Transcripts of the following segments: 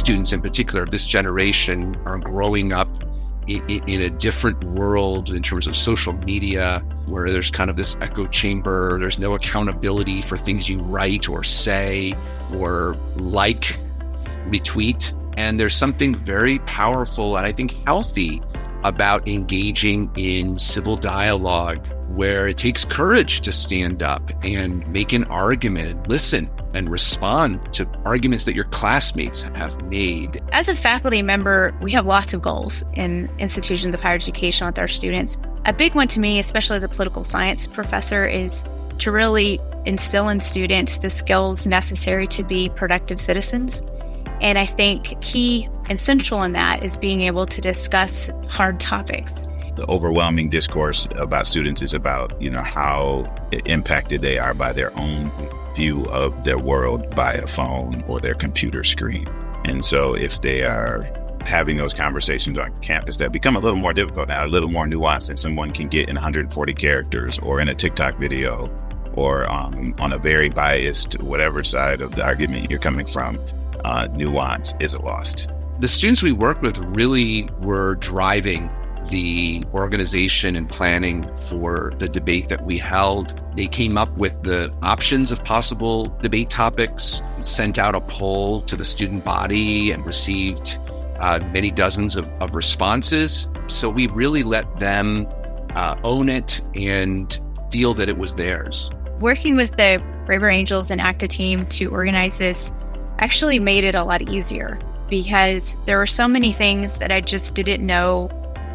students in particular, this generation, are growing up in a different world in terms of social media, where there's kind of this echo chamber. There's no accountability for things you write or say or retweet. And there's something very powerful and I think healthy about engaging in civil dialogue, where it takes courage to stand up and make an argument and listen and respond to arguments that your classmates have made. As a faculty member, we have lots of goals in institutions of higher education with our students. A big one to me, especially as a political science professor, is to really instill in students the skills necessary to be productive citizens. And I think key and central in that is being able to discuss hard topics. The overwhelming discourse about students is about, how impacted they are by their own view of their world by a phone or their computer screen. And so if they are having those conversations on campus that become a little more difficult now, a little more nuanced than someone can get in 140 characters or in a TikTok video or on a very biased, whatever side of the argument you're coming from, nuance is lost. The students we work with really were driving the organization and planning for the debate that we held. They came up with the options of possible debate topics, sent out a poll to the student body, and received many dozens of responses. So we really let them own it and feel that it was theirs. Working with the Braver Angels and ACTA team to organize this actually made it a lot easier, because there were so many things that I just didn't know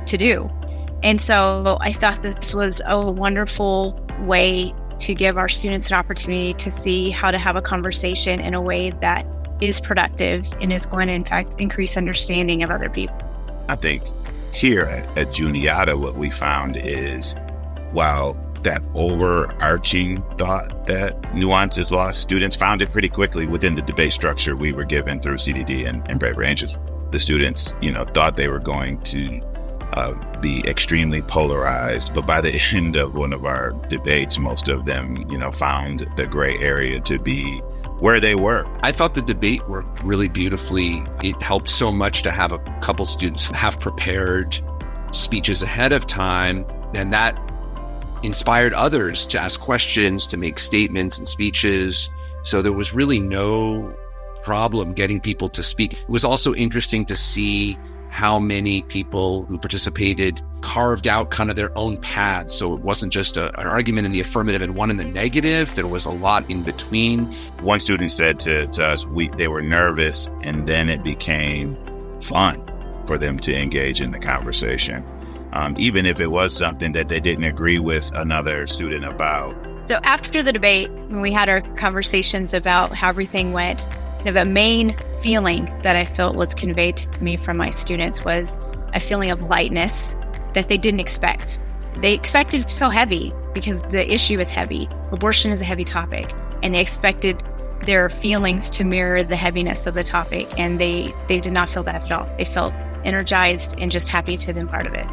to do. And so I thought this was a wonderful way to give our students an opportunity to see how to have a conversation in a way that is productive and is going to, in fact, increase understanding of other people. I think here at Juniata, what we found is, while that overarching thought that nuance is lost, students found it pretty quickly within the debate structure we were given through CD&D and Braver Angels. The students, thought they were going to be extremely polarized, but by the end of one of our debates, most of them, found the gray area to be where they were. I thought the debate worked really beautifully. It helped so much to have a couple students have prepared speeches ahead of time, and that inspired others to ask questions, to make statements and speeches. So there was really no problem getting people to speak. It was also interesting to see how many people who participated carved out kind of their own paths. So it wasn't just an argument in the affirmative and one in the negative. There was a lot in between. One student said to us, they were nervous, and then it became fun for them to engage in the conversation, even if it was something that they didn't agree with another student about. So after the debate, when we had our conversations about how everything went, the main feeling that I felt was conveyed to me from my students was a feeling of lightness that they didn't expect. They expected it to feel heavy because the issue is heavy. Abortion is a heavy topic, and they expected their feelings to mirror the heaviness of the topic, and they did not feel that at all. They felt energized and just happy to have been part of it.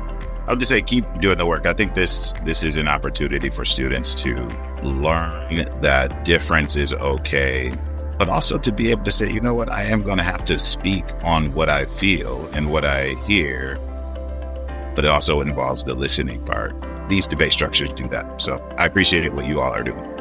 I'll just say, keep doing the work. I think this is an opportunity for students to learn that difference is okay, but also to be able to say, I am going to have to speak on what I feel and what I hear, but it also involves the listening part. These debate structures do that. So I appreciate what you all are doing.